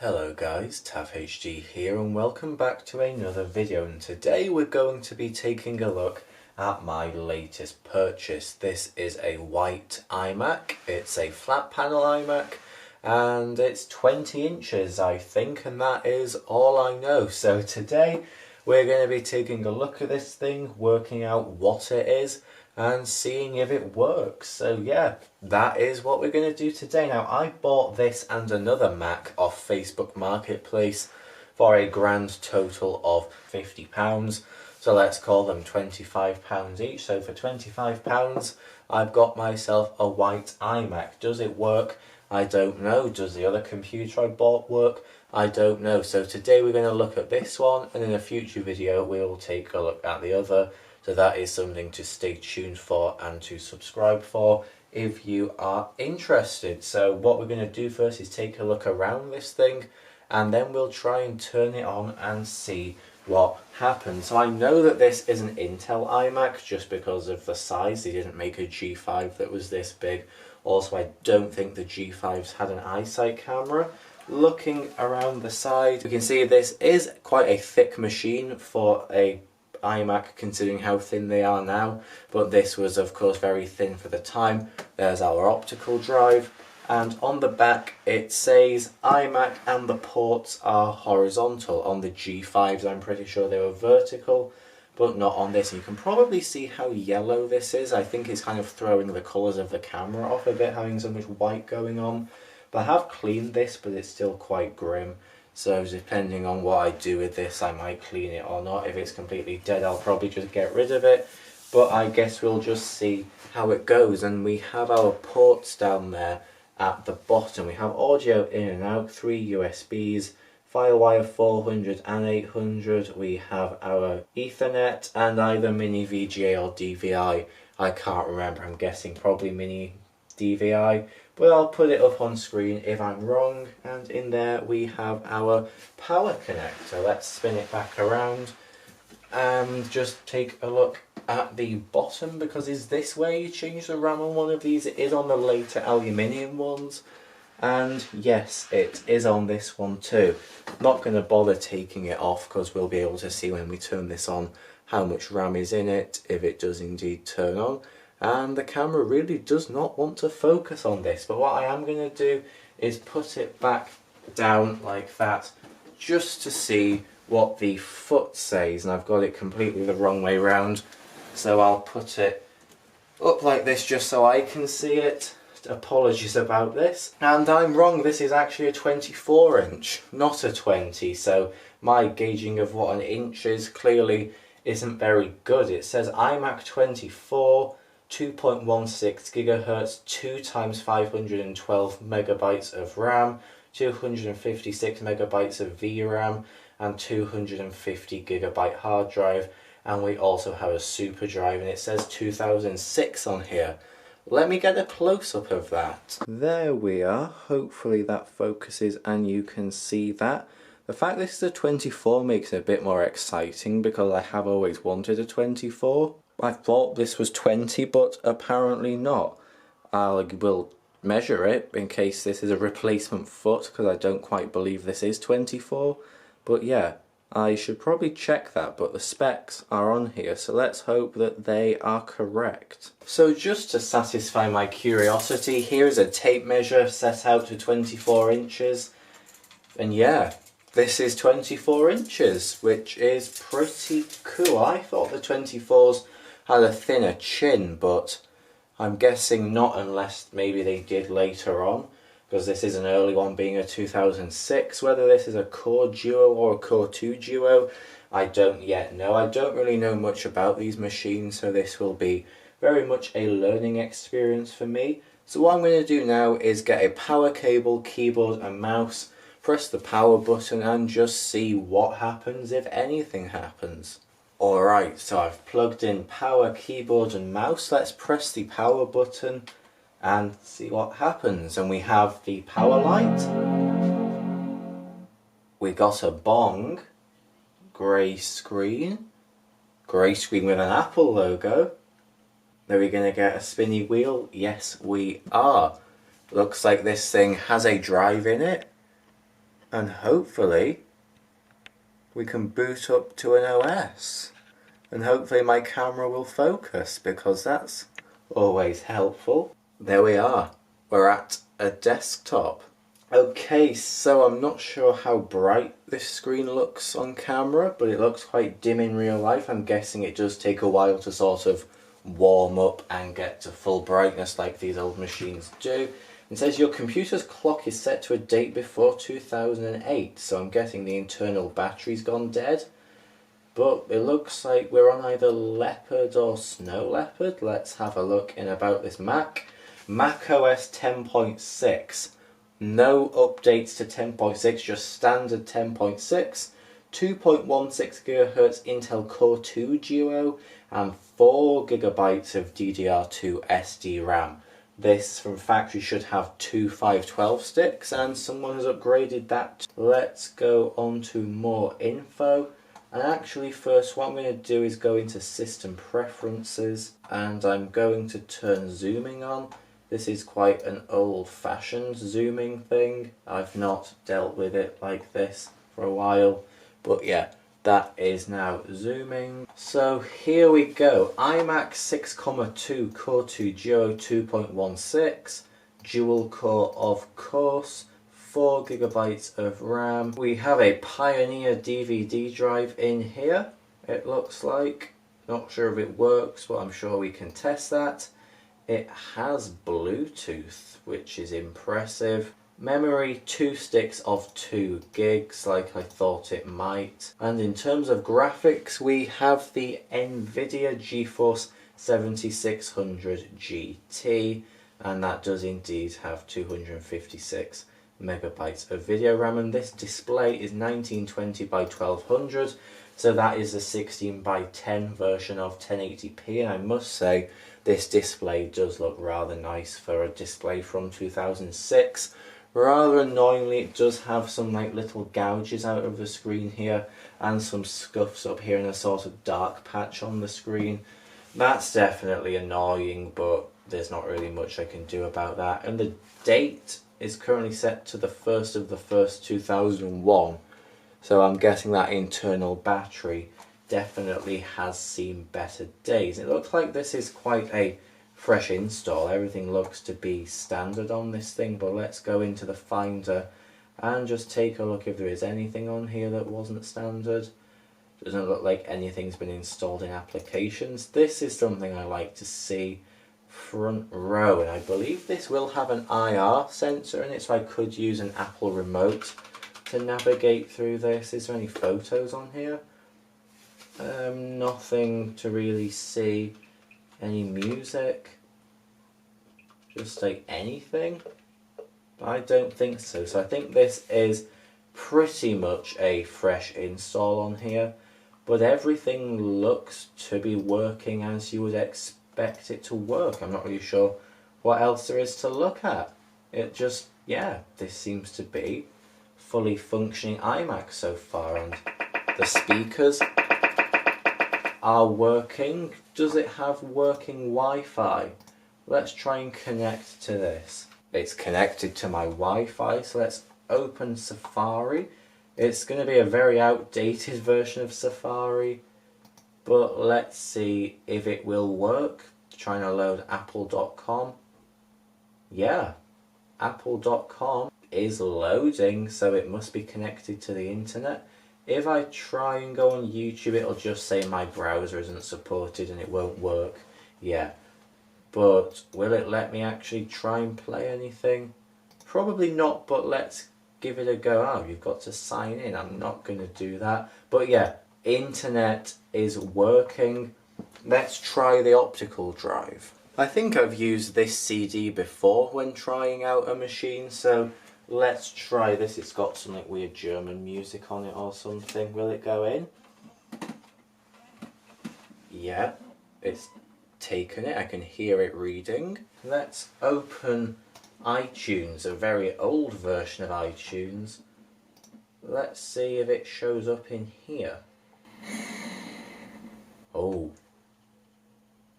Hello guys, TavHD here and welcome back to another video, and today we're going to be taking a look at my latest purchase. This is a white iMac. It's a flat panel iMac and it's 20 inches I think, and that is all I know. So today we're going to be taking a look at this thing, working out what it is and seeing if it works. So yeah, that is what we're going to do today. Now, I bought this and another Mac off Facebook Marketplace for a grand total of £50. So let's call them £25 each. So for £25 I've got myself a white iMac. Does it work? I don't know. Does the other computer I bought work? I don't know. So today we're going to look at this one, and in a future video we'll take a look at the other. So that is something to stay tuned for and to subscribe for if you are interested. So what we're going to do first is take a look around this thing, and then we'll try and turn it on and see what happens. So I know that this is an Intel iMac just because of the size. They didn't make a G5 that was this big. Also, I don't think the G5s had an iSight camera. Looking around the side, you can see this is quite a thick machine for a iMac considering how thin they are now, but this was of course very thin for the time. There's our optical drive, and on the back it says iMac and the ports are horizontal. On the G5s I'm pretty sure they were vertical, but not on this. And you can probably see how yellow this is. I think it's kind of throwing the colours of the camera off a bit, having so much white going on. But I have cleaned this, but it's still quite grim. So depending on what I do with this, I might clean it or not. If it's completely dead, I'll probably just get rid of it. But I guess we'll just see how it goes. And we have our ports down there at the bottom. We have audio in and out, 3 USBs, Firewire 400 and 800. We have our Ethernet and either mini VGA or DVI. I can't remember. I'm guessing probably mini DVI. But I'll put it up on screen if I'm wrong. And in there we have our power connector. Let's spin it back around and just take a look at the bottom, because is this where you change the RAM on one of these? It is on the later aluminium ones, and yes, it is on this one too. Not going to bother taking it off because we'll be able to see when we turn this on how much RAM is in it, if it does indeed turn on. And the camera really does not want to focus on this, but what I am going to do is put it back down like that just to see what the foot says. And I've got it completely the wrong way round, so I'll put it up like this just so I can see it. Apologies about this. And I'm wrong, this is actually a 24 inch, not a 20, so my gauging of what an inch is clearly isn't very good. It says iMac 24, 2.16 gigahertz, 2 times 512 megabytes of RAM, 256 megabytes of VRAM, and 250 gigabyte hard drive. And we also have a super drive, and it says 2006 on here. Let me get a close-up of that. There we are. Hopefully that focuses and you can see that. The fact this is a 24 makes it a bit more exciting because I have always wanted a 24. I thought this was 20, but apparently not. I will measure it in case this is a replacement foot, because I don't quite believe this is 24. But yeah, I should probably check that, but the specs are on here, so let's hope that they are correct. So just to satisfy my curiosity, here is a tape measure set out to 24 inches. And yeah, this is 24 inches, which is pretty cool. I thought the 24s had a thinner chin, but I'm guessing not, unless maybe they did later on, because this is an early one being a 2006. Whether this is a Core Duo or a Core 2 Duo, I don't yet know. I don't really know much about these machines, so this will be very much a learning experience for me. So what I'm going to do now is get a power cable, keyboard and mouse, press the power button and just see what happens, if anything happens. Alright, so I've plugged in power, keyboard and mouse. Let's press the power button and see what happens. And we have the power light. We got a bong. Grey screen. Grey screen with an Apple logo. Are we going to get a spinny wheel? Yes, we are. Looks like this thing has a drive in it. and hopefully we can boot up to an OS, and hopefully my camera will focus, because that's always helpful. There we are, we're at a desktop. Okay, so I'm not sure how bright this screen looks on camera, but it looks quite dim in real life. I'm guessing it does take a while to sort of warm up and get to full brightness like these old machines do. It says your computer's clock is set to a date before 2008, so I'm guessing the internal battery's gone dead. But it looks like we're on either Leopard or Snow Leopard. Let's have a look in about this Mac. Mac OS 10.6. No updates to 10.6, just standard 10.6. 2.16 GHz Intel Core 2 Duo and 4 GB of DDR2 SD RAM. This from factory should have two 512 sticks, and someone has upgraded that. Let's go on to more info. And actually first what I'm going to do is go into system preferences, and I'm going to turn zooming on. This is quite an old-fashioned zooming thing. I've not dealt with it like this for a while, but yeah, that is now zooming. So here we go. iMac 6,2 Core 2 Duo 2.16, dual core of course, 4 GB of RAM. We have a Pioneer DVD drive in here, it looks like. Not sure if it works, but I'm sure we can test that. It has Bluetooth, which is impressive. Memory, 2 sticks of 2 gigs, like I thought it might. And in terms of graphics, we have the NVIDIA GeForce 7600 GT, and that does indeed have 256 megabytes of video RAM, and this display is 1920 by 1200, so that is the 16 by 10 version of 1080p, and I must say this display does look rather nice for a display from 2006. Rather annoyingly, it does have some like little gouges out of the screen here and some scuffs up here and a sort of dark patch on the screen. That's definitely annoying, but there's not really much I can do about that. And the date is currently set to the 1st of the 1st 2001, so I'm guessing that internal battery definitely has seen better days. It looks like this is quite a fresh install. Everything looks to be standard on this thing, but let's go into the Finder and just take a look if there is anything on here that wasn't standard. Doesn't look like anything's been installed in applications. This is something I like to see. Front row, and I believe this will have an IR sensor in it, so I could use an Apple remote to navigate through this. Is there any photos on here? Nothing to really see. Any music? Just like anything? I don't think so. So I think this is pretty much a fresh install on here, but everything looks to be working as you would expect it to work. I'm not really sure what else there is to look at. It just, yeah, this seems to be fully functioning iMac so far, and the speakers are working. Does it have working Wi-Fi? Let's try and connect to this. It's connected to my Wi-Fi, so let's open Safari. It's going to be a very outdated version of Safari, but let's see if it will work. Trying to load apple.com. Yeah, apple.com is loading, so it must be connected to the internet. If I try and go on YouTube, it'll just say my browser isn't supported and it won't work. Yeah, but will it let me actually try and play anything? Probably not, but let's give it a go. Oh, you've got to sign in. I'm not going to do that. But yeah, internet is working. Let's try the optical drive. I think I've used this CD before when trying out a machine, so let's try this. It's got some like weird German music on it or something. Will it go in? Yeah, it's taken it. I can hear it reading. Let's open iTunes, a very old version of iTunes. Let's see if it shows up in here. Oh.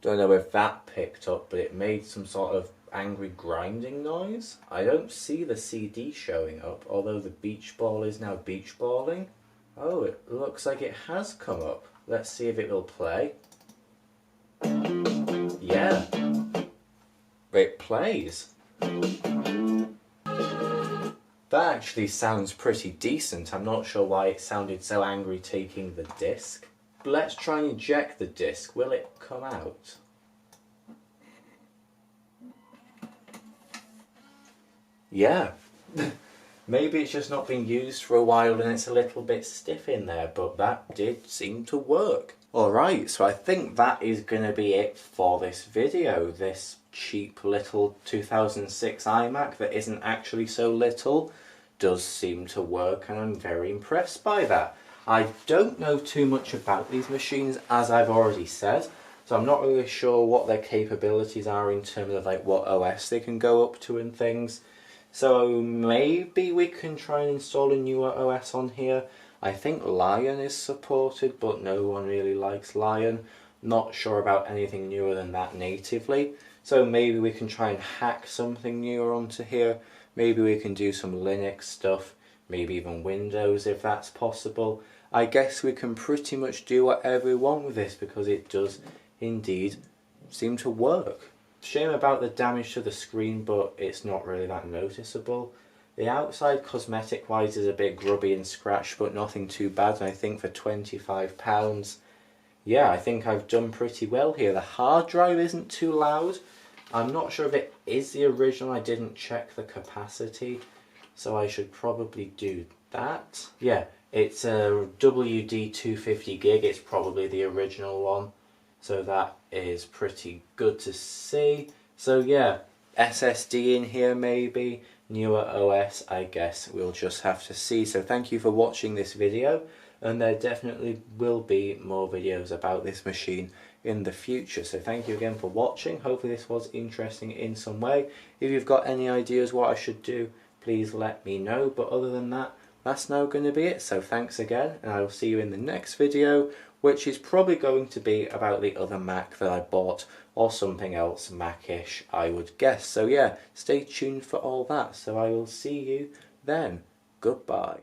Don't know if that picked up, but it made some sort of angry grinding noise. I don't see the CD showing up, although the beach ball is now beach balling. Oh, it looks like it has come up. Let's see if it will play. Yeah, it plays. That actually sounds pretty decent. I'm not sure why it sounded so angry taking the disc. But let's try and eject the disc. Will it come out? Yeah. Maybe it's just not been used for a while and it's a little bit stiff in there, but that did seem to work. Alright, so I think that is going to be it for this video. This cheap little 2006 iMac that isn't actually so little does seem to work, and I'm very impressed by that. I don't know too much about these machines, as I've already said, so I'm not really sure what their capabilities are in terms of like what OS they can go up to and things. So maybe we can try and install a newer OS on here. I think Lion is supported, but no one really likes Lion. Not sure about anything newer than that natively. So maybe we can try and hack something newer onto here. Maybe we can do some Linux stuff, maybe even Windows if that's possible. I guess we can pretty much do whatever we want with this because it does indeed seem to work. Shame about the damage to the screen, but it's not really that noticeable. The outside cosmetic wise is a bit grubby and scratched, but nothing too bad, and I think for £25, yeah, I think I've done pretty well here. The hard drive isn't too loud. I'm not sure if it is the original. I didn't check the capacity, so I should probably do that. Yeah, it's a WD 250 gig. It's probably the original one, so that is pretty good to see. So yeah, SSD in here maybe, newer OS, I guess we'll just have to see. So thank you for watching this video, and there definitely will be more videos about this machine in the future. So thank you again for watching. Hopefully this was interesting in some way. If you've got any ideas what I should do, please let me know. But other than that, that's now going to be it. So thanks again, and I will see you in the next video, which is probably going to be about the other Mac that I bought, or something else Mac-ish, I would guess. So yeah, stay tuned for all that. So I will see you then. Goodbye.